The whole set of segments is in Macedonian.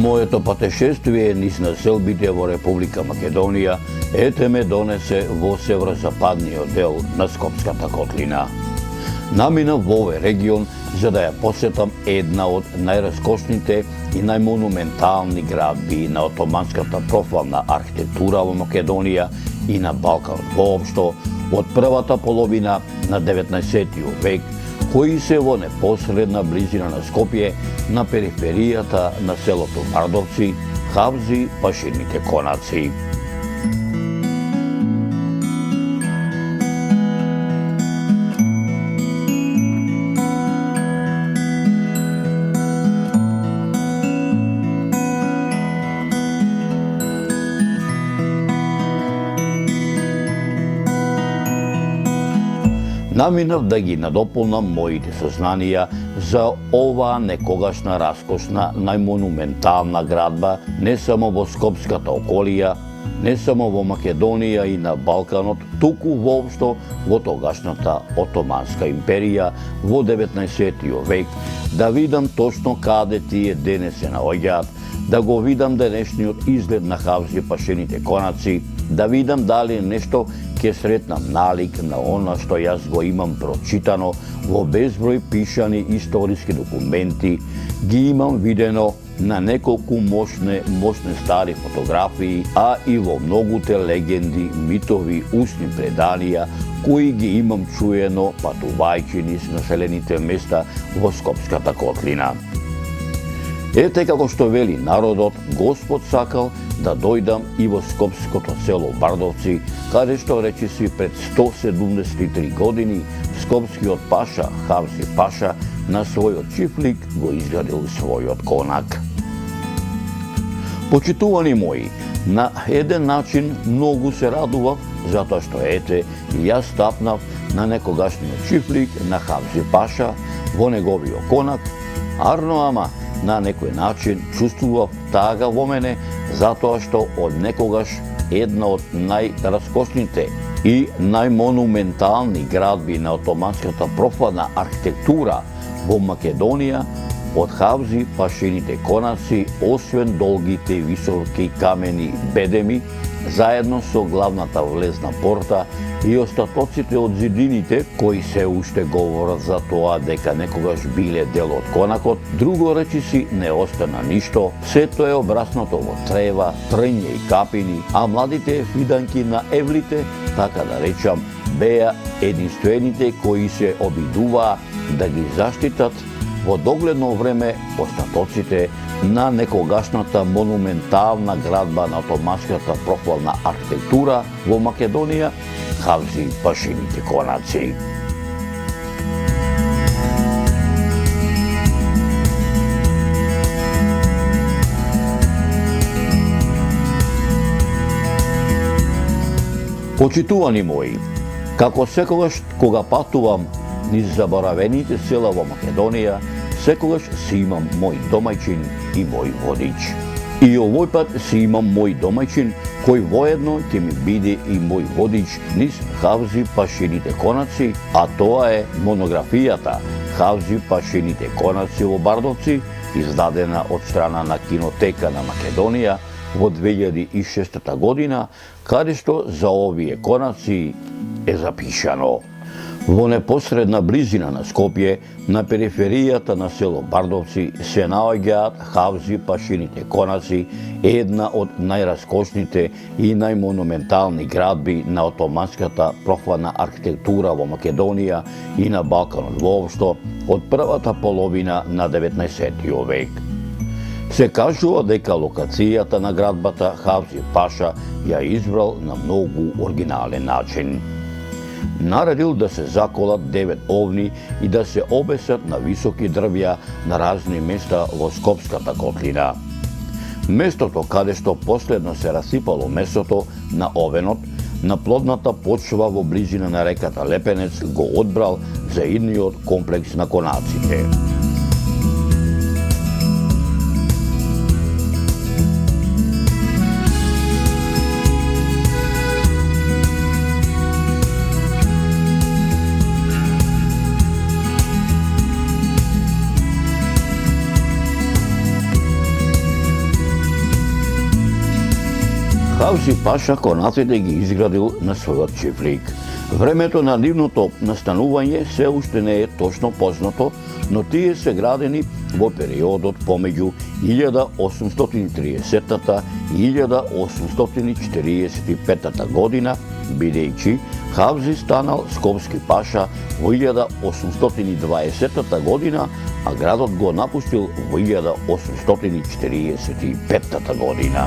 Моето патешествие низ населбите во Република Македонија ете ме донесе во северозападниот дел на Скопската котлина. Наминав во овој регион за да ја посетам една од најраскошните и најмонументални градби на отоманската профилна архитектура во Македонија и на Балканот воопшто од првата половина на 19. век, кои се во непосредна близина на Скопје, на периферијата на селото Бардовци, Хавзи, Пашините конаци. Наминав да ги надополнам моите сознанија за оваа некогашна раскошна, најмонументална градба не само во Скопската околија, не само во Македонија и на Балканот, туку воопшто во тогашната Отоманска империја во 19. век, да видам точно каде тие денес се наоѓаат, да го видам денешниот изглед на Хавзи Пашините конаци, да видам дали нешто ќе сретнам налик на она што јас го имам прочитано во безброј пишани историски документи, ги имам видено на неколку мощни стари фотографии, а и во многуте легенди, митови, устни преданија, кои ги имам чуено патувајќи низ населените места во Скопската котлина. Ете како што вели народот, Господ сакал да дојдам и во скопското село Бардовци, каде што речиси пред 173 години скопскиот паша Хавзи Паша на својот чифлик го изградил својот конак. Почитувани мои, на еден начин многу се радував, затоа што ете, јас стапнав на некогашниот чифлик на Хавзи Паша во неговиот конак, арно ама на некој начин чувствував тага во мене, затоа што од некогаш една од најраскошните и најмонументални градби на отоманската профилна архитектура во Македонија, од Хавзи Пашините конаци, освен долгите високи камени бедеми, заедно со главната влезна порта и остатоците од зидините, кои се уште говорат за тоа дека некогаш биле дел од конакот, друго речиси не остана ништо, сето е обраснато во трева, трња и капини, а младите фиданки на евлите, така да речам, беа единствените кои се обидуваа да ги заштитат во догледно време остатоците на некогашната монументална градба на отоманската профилна архитектура во Македонија, Хавзи Пашините конаци. Почитувани мои, како секогаш кога патувам низ заборавените села во Македонија, секогаш си имам мој домајчин и мој водич. И овој пат си имам мој домајчин, кој воедно ќе ми биде и мој водич низ Хавзи Пашините конаци, а тоа е монографијата Хавзи Пашините конаци во Бардовци, издадена од страна на Кинотека на Македонија во 2006 година, каде што за овие конаци е запишано: во непосредна близина на Скопје, на периферијата на село Бардовци, се наоѓаат Хавзи Пашините конаци, една од најраскошните и најмонументални градби на отоманската профилна архитектура во Македонија и на Балканот воопшто од првата половина на 19. век. Се кажува дека локацијата на градбата Хавзи Паша ја избрал на многу оригинален начин. Наредил да се заколат 9 овни и да се обесат на високи дрвја на разни места во Скопската котлина. Местото каде што последно се расипало месото на овенот, на плодната почва во близина на реката Лепенец, го одбрал за идниот комплекс на конаците. Хавзи Паша конаците ги изградил на својот чифлик. Времето на нивното настанување се уште не е точно познато, но тие се градени во периодот помеѓу 1830 и 1845 година, бидејќи Хавзи станал скопски паша во 1820 година, а градот го напуштил во 1845 година.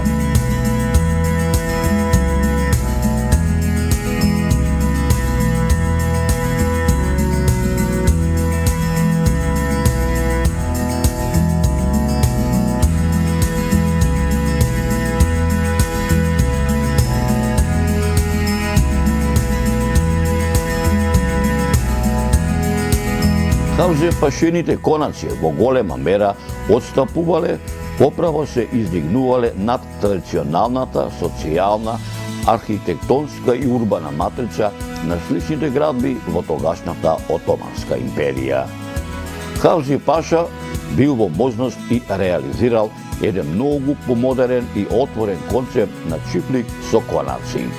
Хавзи пашените конаци во голема мера отстапувале, поправо се издигнувале над традиционалната социјална, архитектонска и урбана матрица на сличните градби во тогашната Отоманска империја. Хавзи Паша бил во можност и реализирал еден многу помодерен и отворен концепт на чифлик со конаци.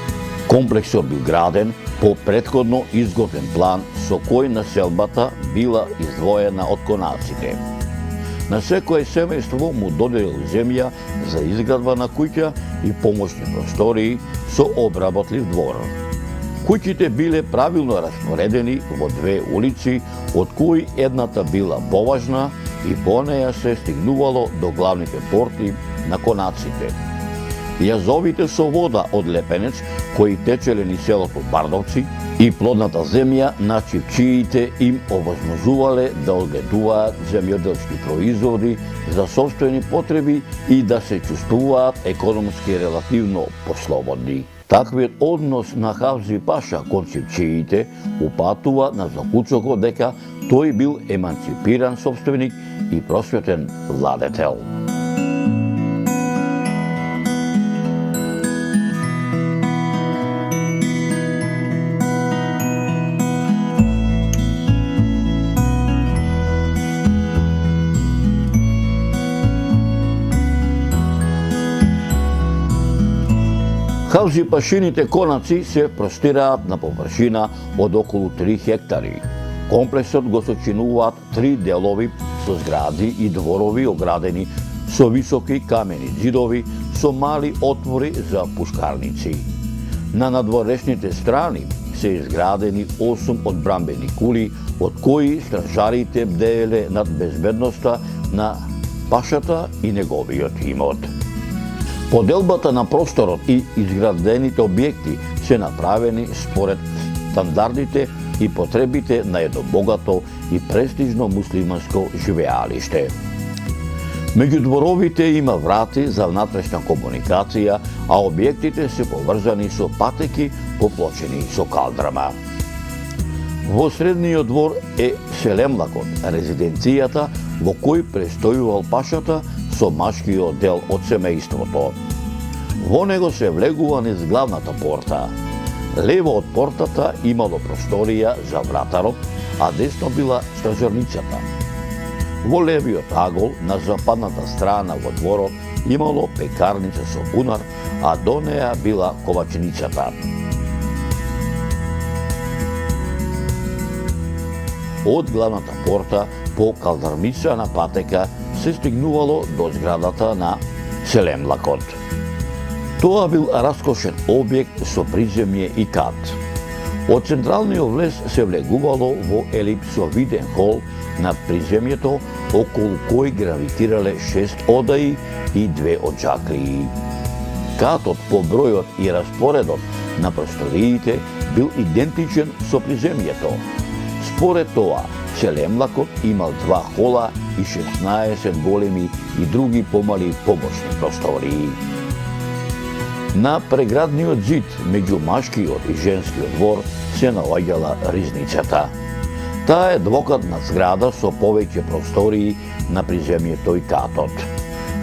Комплексот бил граден по претходно изготвен план со кој населбата била издвоена од конаците. На секое семејство му доделил земја за изградба на куќа и помошни простории со обработлив двор. Куќите биле правилно распоредени во две улици, од кои едната била поважна и по неја се стигнувало до главните порти на конаците. Јазовите со вода од лепенец, кои течеле низ селото Бардовци, и плодната земја на чифчиите им овозможувале да одгледуваат земјоделски производи за сопствени потреби и да се чувствуваат економски релативно послободни. Таквиот однос на Хавзи Паша кон чифчиите упатува на заклучокот дека тој бил еманципиран сопственик и просветен владетел. Хавзи пашините конаци се простираат на површина од околу 3 хектари. Комплексот го сочинуваат 3 делови со згради и дворови оградени со високи камени ѕидови со мали отвори за пушкарници. На надворешните страни се изградени 8 одбранбени кули, од кои стражарите бдееле над безбедноста на пашата и неговиот имот. Поделбата на просторот и изградените објекти се направени според стандардите и потребите на едно богато и престижно муслиманско живеалиште. Меѓу дворовите има врати за внатрешна комуникација, а објектите се поврзани со патеки поплочени со калдрама. Во средниот двор е Селемлакот, резиденцијата во кој престојувал пашата со машкиот дел од семејството. Во него се влегува низ главната порта. Лево од портата имало просторија за вратарот, а десно била стражарницата. Во левиот агол, на западната страна во дворот, имало пекарница со бунар, а до неја била ковачницата. Од главната порта по калдармичана патека се стигнувало до зградата на Селемлакот. Тоа бил раскошен објект со приземје и кат. Од централниот влез се влегувало во елипсовиден хол на приземјето, околу кој гравитирале 6 одаи и 2 очаклии. Катот по бројот и распоредот на просториите бил идентичен со приземјето. Според тоа, Селемлакот имал 2 хола и 16 големи и други помали помошни простории. На преградниот зид меѓу машкиот и женскиот двор се наоѓала ризницата. Таа е двокатна зграда со повеќе простории на приземјето и катот.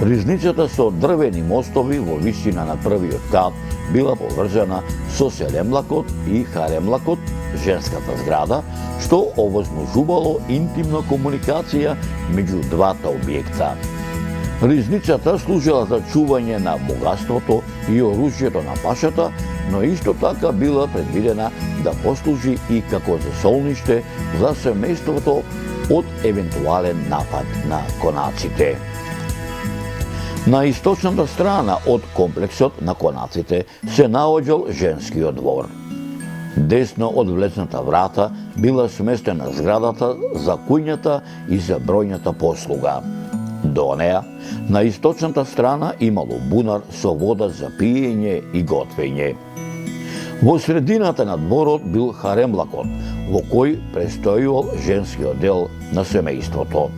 Ризницата со дрвени мостови во висина на првиот кат била поврзана со Селемлакот и Харемлакот, женската зграда, што овозможувало интимна комуникација меѓу двата објекта. Ризницата служела за чување на богатството и оружјето на пашата, но исто така била предвидена да послужи и како засолниште за семејството од евентуален напад на конаците. На источната страна од комплексот на конаците се наоѓал женскиот двор. Десно од влезната врата била сместена зградата за куњата и за бројната послуга. До неа, на источната страна имало бунар со вода за пиење и готвење. Во средината на дворот бил харемлакот, во кој престојувал женскиот дел на семејството.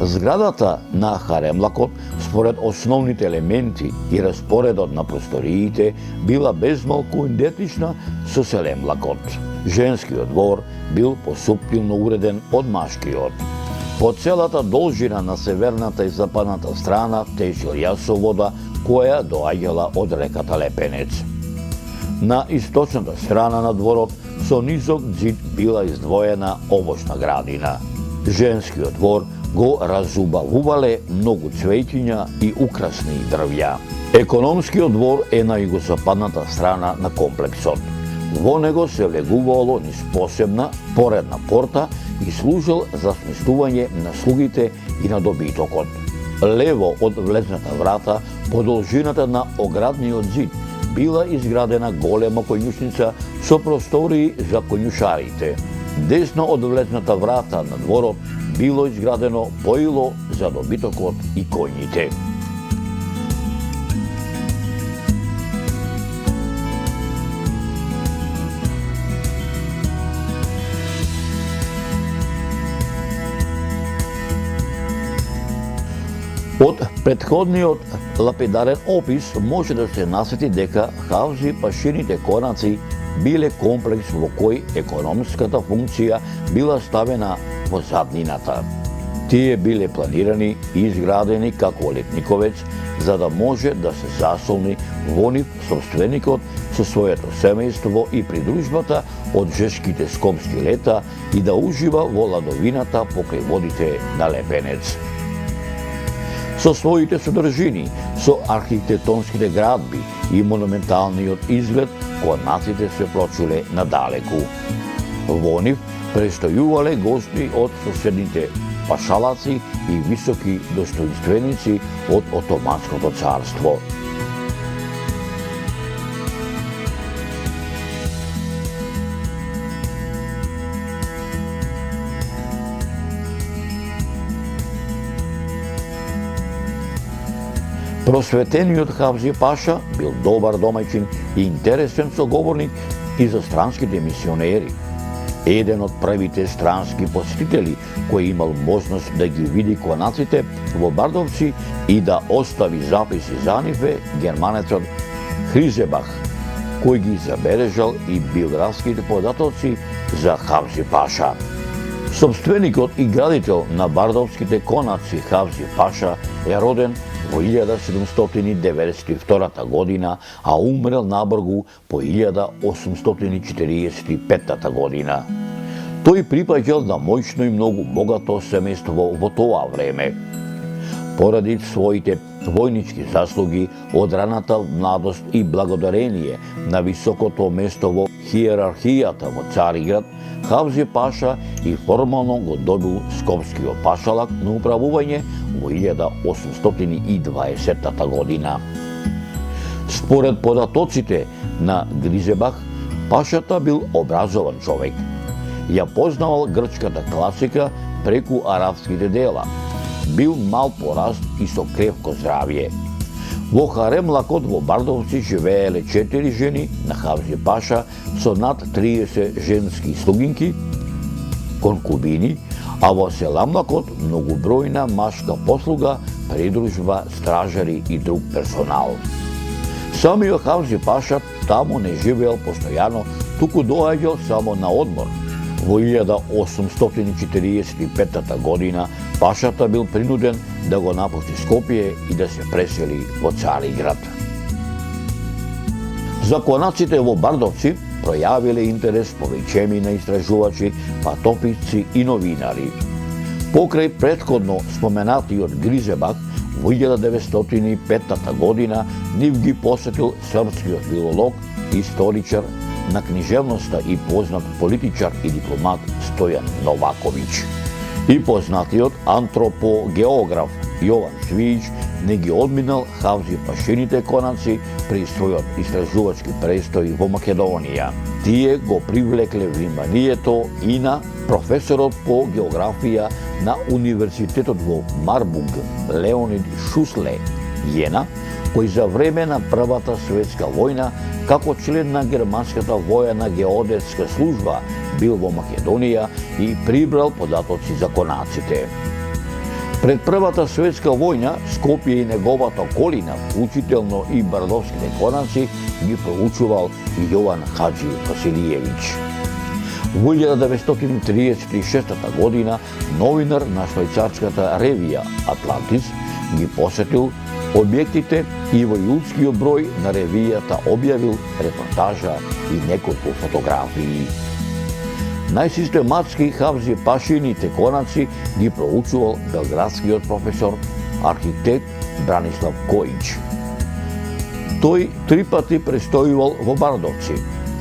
Зградата на харемлакот, според основните елементи и распоредот на просториите, била безмалку идентична со селемлакот. Женскиот двор бил посуптилно уреден од машкиот. По целата должина на северната и западната страна течел јасовода која доаѓала од реката Лепенец. На источната страна на дворот со низок ѕид била издвоена овошна градина. Женскиот двор го разубавувале многу цвеќиња и украсни дрвја. Економскиот двор е на југозападната страна на комплексот. Во него се влегувало низ посебна, поредна порта и служел за сместување на слугите и на добитокот. Лево од влезната врата, по должината на оградниот ѕид, била изградена голема коњушница со простории за коњушарите. Десно од влезната врата на дворот било изградено поило за добитокот и коњите. Од претходниот лапидарен опис може да се насети дека хавзи пашините конаци биле комплекс во кој економската функција била ставена во заднината. Тие биле планирани и изградени како летниковец, за да може да се засолни во нив собственикот со своето семејство и придружбата од жешките скопски лета и да ужива во ладовината покрај водите на Лепенец. Со своите содржини, со архитектонските градби и монументалниот изглед, конаците се прочуле надалеку. Во нив престојувале гости од соседните пашалаци и високи достоинственици од Отоманското царство. Просветениот Хавзи Паша бил добар домаќин и интересен соговорник и за странските мисионери. Еден од првите странски посетители кој имал можност да ги види конаците во Бардовци и да остави записи за нив е германецот Хризебах, кој ги забележал и биографските податоци за Хавзи Паша. Собственикот и градител на бардовските конаци Хавзи Паша е роден во 1792 година, а умрел на Бргу по 1845 година. Тој припаѓал на моќно и многу богато семејство во тоа време. Поради своите војнички заслуги, од раната младост и благодарение на високото место во хиерархијата во Цариград, Хавзи Паша и формално го добил скопскиот пашалак на управување во 1820 година. Според податоците на Гризебах, пашата бил образован човек. Ја познавал грчката класика преку арапските дела. Бил мал по раст и со крепко здравје. Во харемлакот во Бардовци живееле 4 жени на Хавзи Паша со над 30 женски слугинки, конкубини, а во селамлакот многобројна машка послуга, придружба, стражари и друг персонал. Самиот Хавзи Паша таму не живеел постојано, туку доаѓал само на одмор. Во 1845 година пашата бил принуден да го напушти Скопје и да се пресели во Цариград. Законаците во Бардовци пројавиле интерес повеќеми на истражувачи, патописци и новинари. Покрај претходно споменатиот Гризебак, во 1905 година нив ги посетил српскиот филолог, историчар на книжевноста и познат политичар и дипломат Стојан Новаковиќ. И познатиот антропогеограф Јован Цвијич не ги одминал Хавзи Пашините конаци при својот истражувачки престој во Македонија. Тие го привлекле вниманието и на професорот по географија на Универзитетот во Марбург Леонид Шусле Јена, кој за време на Првата светска војна како член на германската воена геодетска служба бил во Македонија и прибрал податоци за конаците. Пред Првата светска војна Скопје и неговата околина, вклучително и Бардовските конаци, ги проучувал и Јован Хаџи Василиевиќ. Во 1936 година новинар на швајцарската ревија Атлантис ги посетил објектите и во јулскиот број на ревијата објавил репортажа и неколку фотографии. Најсистематски Хавзи Пашините конаци ги проучувал белградскиот професор, архитект Бранислав Којич. Тој 3 пати престојувал во Бардовци.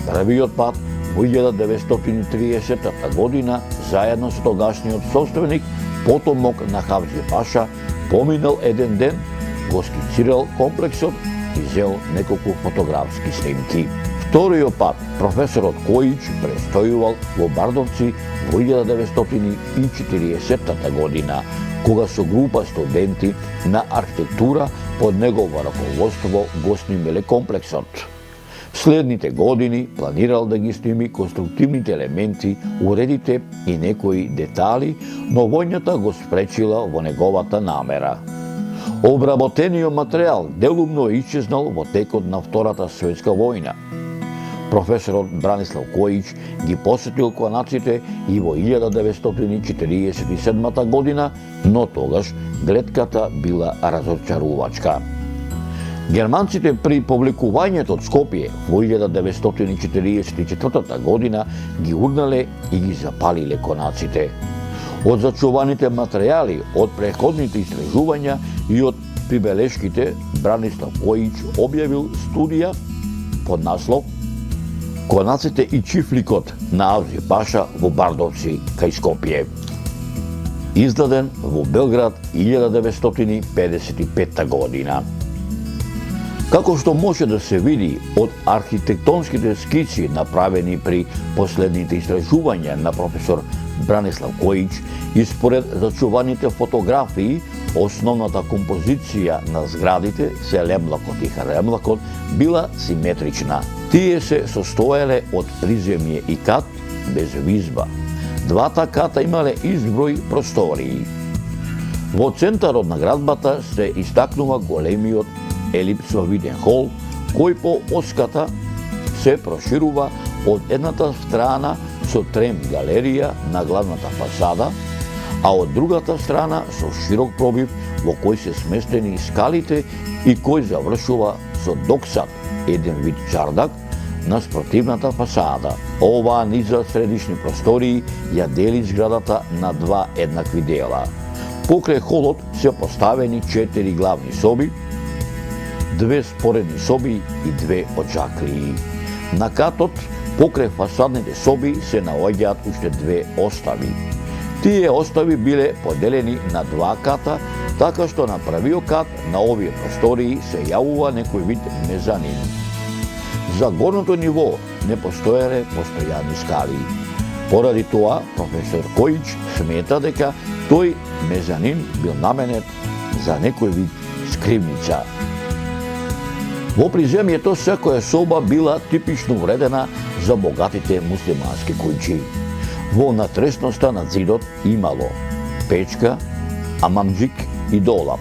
Првиот пат во 1930 година заедно со тогашниот собственик, потомок на Хавзи Паша, поминал еден ден, го скицирал комплексот и зел неколку фотографски снимки. Вториот пат професорот Којич престојувал во Бардовци во 1940 година, кога со група студенти на архитектура под негово раководство го снимеле комплексот. Следните години планирал да ги сними конструктивните елементи, уредите и некои детали, но војната го спречила во неговата намера. Обработениот материјал делумно исчезнал во текот на Втората светска војна. Професорот Бранислав Којич ги посетил конаците и во 1947 година, но тогаш гледката била разочарувачка. Германците при повлекувањето од Скопје во 1944 година ги урнале и ги запалиле конаците. Од зачуваните материјали, од претходните истражувања и од прибелешките, Бранислав Којич објавил студија под наслов "Конаците и чифликот на Хавзи Паша во Бардовци кај Скопје", издаден во Белград 1955 година. Како што може да се види од архитектонските скици направени при последните истражувања на професор Бранислав Којич и според зачуваните фотографии, основната композиција на зградите, селемлакот и харемлакот, била симетрична. Тие се состоеле од приземје и кат без визба. Двата ката имале изброј простории. Во центарот на градбата се истакнува големиот елипсовиден хол, кој по оската се проширува од едната страна со трем галерија на главната фасада, а од другата страна со широк пробив во кој се сместени скалите и кој завршува со доксат, еден вид чардак, на спротивната фасада. Оваа низа средишни простории ја дели зградата на два еднакви дела. Покрај холот се поставени 4 главни соби, 2 споредни соби и 2 очаклии. На катот, покрај фасадните соби, се наоѓаат уште 2 остави. Тие остави биле поделени на 2 ката, така што на првиот кат на овие простории се јавува некој вид мезанин. За горното ниво не постоеле постојани скали. Поради тоа, професор Којич смета дека тој мезанин бил наменет за некој вид скривница. Во приземјето секоја соба била типично уредена за богатите муслимански куќи. Во натресноста на зидот имало печка, амамџик и долап.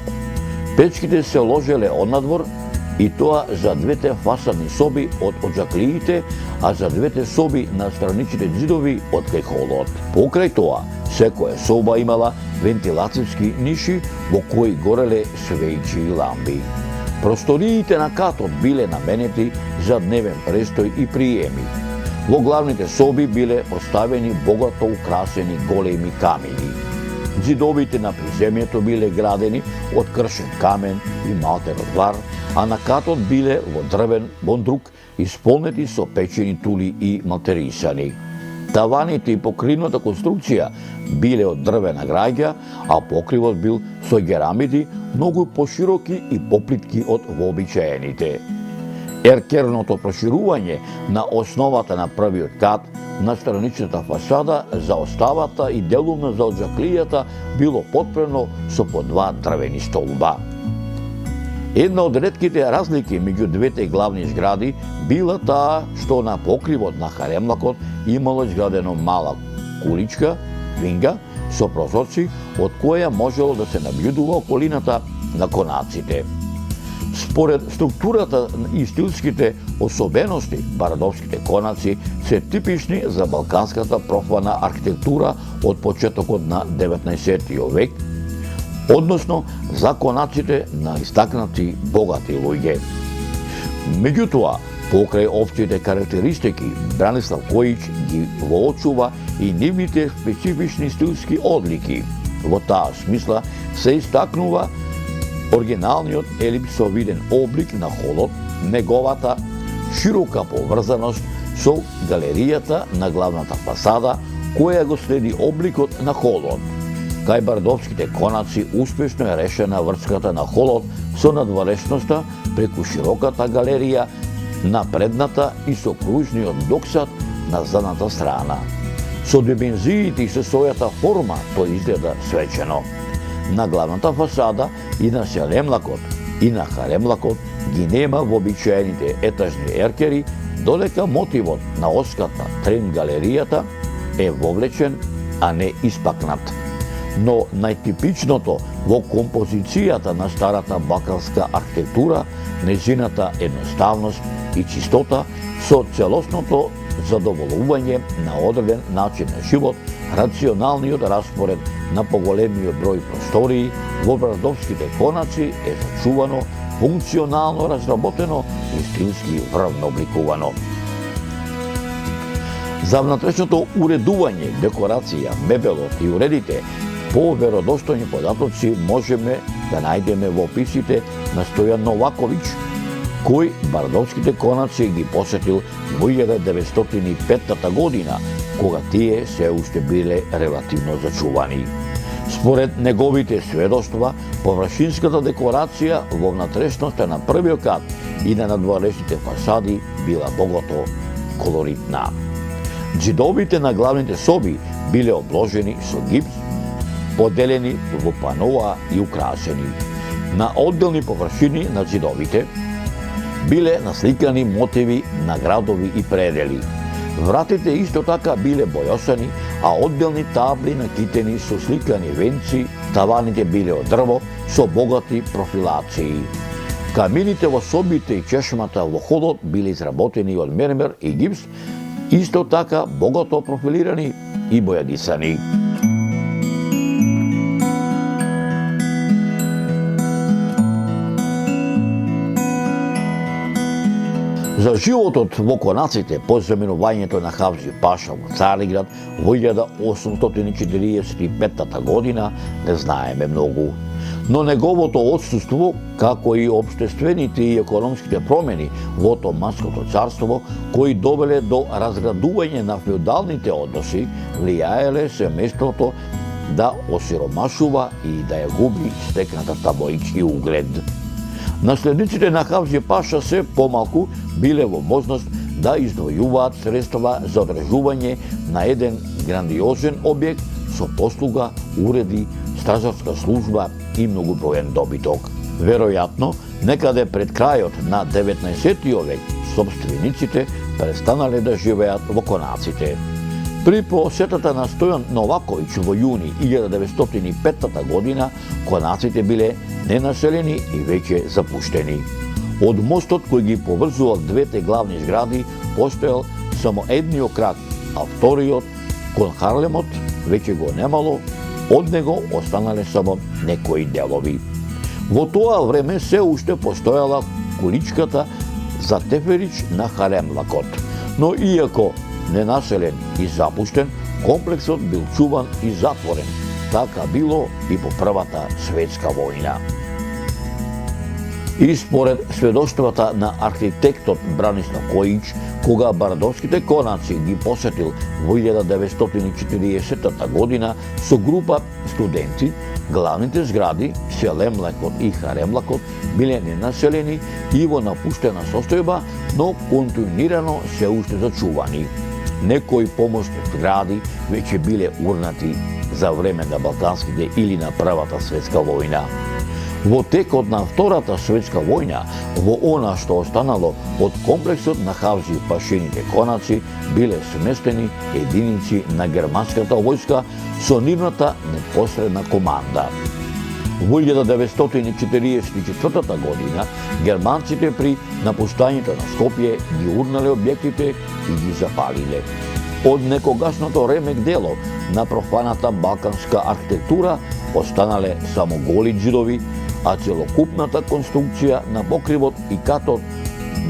Печките се ложеле однадвор и тоа за двете фасадни соби од очаклиите, а за двете соби на страничните зидови од кај холот. Покрај тоа, секоја соба имала вентилацијски ниши во кои гореле свејчи и ламби. Просториите на катот биле наменети за дневен престој и приеми. Во главните соби биле поставени богато украсени големи камини. Зидовите на приземјето биле градени од кршен камен и малтеров вар, а на катот биле во дрвен бондрук исполнети со печени тули и малтерисани. Таваните и покривната конструкција биле од дрвена граѓа, а покривот бил со керамиди многу пошироки и поплитки од вообичаените. Еркерното проширување на основата на првиот кат на страничната фасада за оставата и делумно за оджаклијата било потпрено со по два дрвени столба. Една од ретките разлики меѓу двете главни згради била таа што на покривот на харемлакот имало изградено мала куличка, винга, со прозорци, од која можело да се набљудува околината на конаците. Според структурата и стилските особености, барадовските конаци се типични за балканската профана архитектура од почетокот на 19. век, односно за конаците на истакнати богати луѓе. Меѓутоа, покрај општите карактеристики, Бранислав Којич ги воочува и нивните специфични стилски одлики. Во таа смисла се истакнува оригиналниот елипсовиден облик на холот, неговата широка поврзаност со галеријата на главната фасада, која го следи обликот на холот. Кај бардовските конаци успешно е решена врската на холот со надворешноста преку широката галерија на предната и со кружниот доксат на задната страна. Со димензиите и со својата форма тој изгледа свечено. На главната фасада и на селемлакот и на харемлакот ги нема вообичаените етажни еркери, додека мотивот на оската трен галеријата е вовлечен, а не испакнат. Но најтипичното во композицијата на старата балканска архитектура, незината едноставност и чистота со целосното задоволување на одреден начин на живот, рационалниот распоред на поголемиот број простории во бардовските конаци е зачувано, функционално разработено и стилски врвно обликувано. За внатрешното уредување, декорација, мебелот и уредите по веродостојни податоци можеме да најдеме во описите на Стојан Новаковиќ, кој бардовските конаци ги посетил во 1905 година, кога тие се уште биле релативно зачувани. Според неговите сведоштва, површинската декорација во внатрешноста на првиот кат и на надворешните фасади била богато колоритна. Џидовите на главните соби биле обложени со гипс, поделени во паноа и украсени. На одделни површини на џидовите биле насликани мотиви на градови и предели. Вратите исто така биле бојосани, а одделни табли накитени со сликани венци, таваните биле од дрво со богати профилации. Камините во собите и чешмата во холот биле изработени од мермер и гипс, исто така богато профилирани и бојадисани. За животот во конаците по заменувањето на Хавзи Паша во Цариград во 1845 година не знаеме многу. Но неговото отсуство, како и општествените и економските промени во Отоманското царство, кои довеле до разградување на феудалните односи, влијаеле семејството да осиромашува и да ја губи стекната таблоички углед. Наследниците на Хавзи Паша се помалку биле во можност да издвојуваат средства за одржување на еден грандиозен објект со послуга, уреди, стражарска служба и многоброен добиток. Веројатно, некаде пред крајот на 19. век, собствениците престанале да живеат во конаците. При посетата на Стојан Новаковиќ во јуни 1905 година, конаците биле ненаселени и веќе запуштени. Од мостот кој ги поврзувал двете главни згради постоел само едниот крак, а вториот, кон Харлемот, веќе го немало, од него останале само некои делови. Во тоа време се уште постојала куличката за Теферич на Харемлакот, но иако ненаселен и запуштен, комплексот бил чуван и затворен, така било и по Првата светска војна. И според сведоштвата на архитектот Бранислав Којич, кога Бардовските конаци ги посетил во 1940 година со група студенти, главните згради, Селемлекот и Харемлекот, биле ненаселени и во напуштена состојба, но континуирано се уште зачувани. Некои помошни згради веќе биле урнати за време на Балканските или на Првата светска војна. Во текот на Втората светска војна, во она што останало од комплексот на Хавзи пашените конаци, биле сместени единици на германската војска со нивната непосредна команда. Во 1944 година германците при напуштањето на Скопје ги урнале објектите и ги запалиле. Од некогашното ремек дело на профаната балканска архитектура останале само голи џидови, а целокупната конструкција на покривот и катот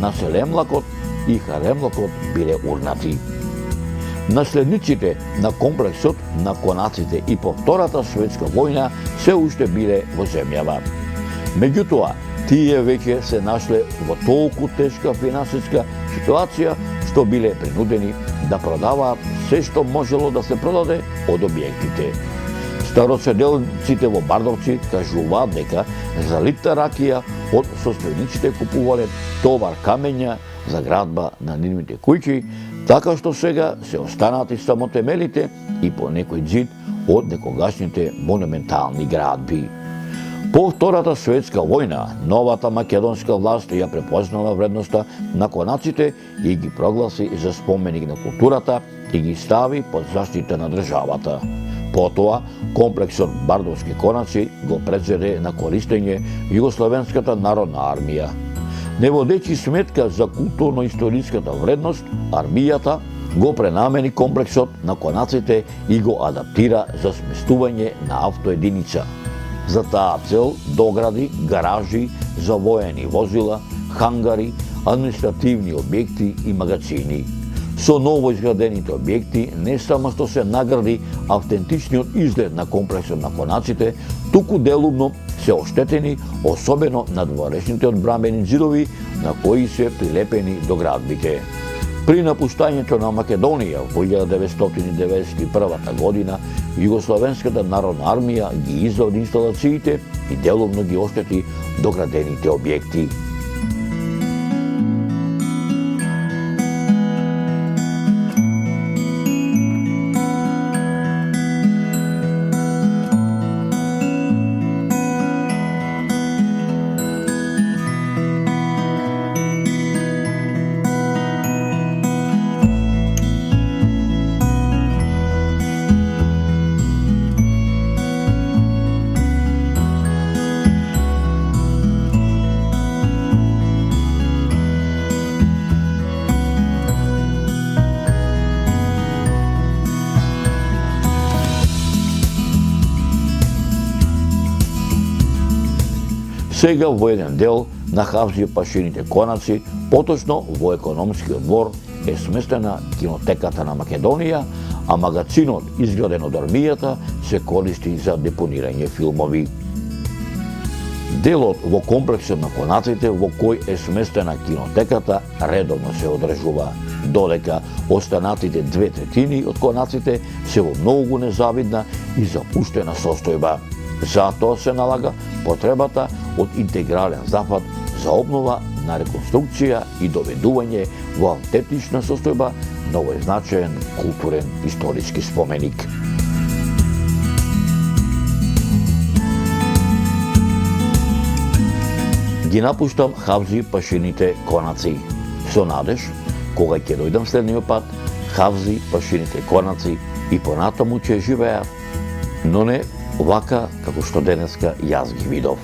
на Селемлекот и Харемлекот биле урнати. Наследниците на комплексот на конаците и по Втората светска војна се уште биле во земјава. Меѓутоа, тие веќе се нашле во толку тешка финансиска ситуација што биле принудени да продаваат се што можело да се продаде од објектите. Староседелците во Бардовци кажуваат дека за литра ракија од состојниците купувале товар камења за градба на нивните куќи, така што сега се останати само темелите и по некој џид од некогашните монументални градби. По Втората светска војна, новата македонска власт ја препознала вредноста на конаците и ги прогласи за споменик на културата и ги стави под заштита на државата. Потоа, комплексот Бардовски конаци го презеде на користење Југословенската народна армија. Не водечи сметка за културно-историската вредност, армијата го пренамени комплексот на конаците и го адаптира за сместување на автоединица. За таа цел догради гаражи за воени возила, хангари, административни објекти и магазини. Со новоизградените објекти не само што се награди автентичниот изглед на комплексот на конаците, туку делумно се оштетени, особено надворешните одбранбени џидови на кои се прилепени до градбите. При напуштањето на Македонија во 1991 година, Југословенската народна армија ги извади инсталациите и делумно ги оштети доградените објекти. Сега во еден дел на Хавзи пашените конаци, поточно во економскиот двор, е сместена кинотеката на Македонија, а магазинот изграден од армијата се користи за депонирање филмови. Делот во комплексот на конаците во кој е сместена кинотеката редовно се одржува, додека останатите 2/3 од конаците се во многу незавидна и запуштена состојба. Затоа се налага потребата од интегрален зафат за обнова на реконструкција и доведување во автентична состојба на овој значаен културен историски споменик. Ги напуштам Хавзи пашените конаци. Со надеж, кога ќе дојдам следниот пат, Хавзи пашените конаци и понатаму ќе живеат, но не вака како што денеска јас ги видов.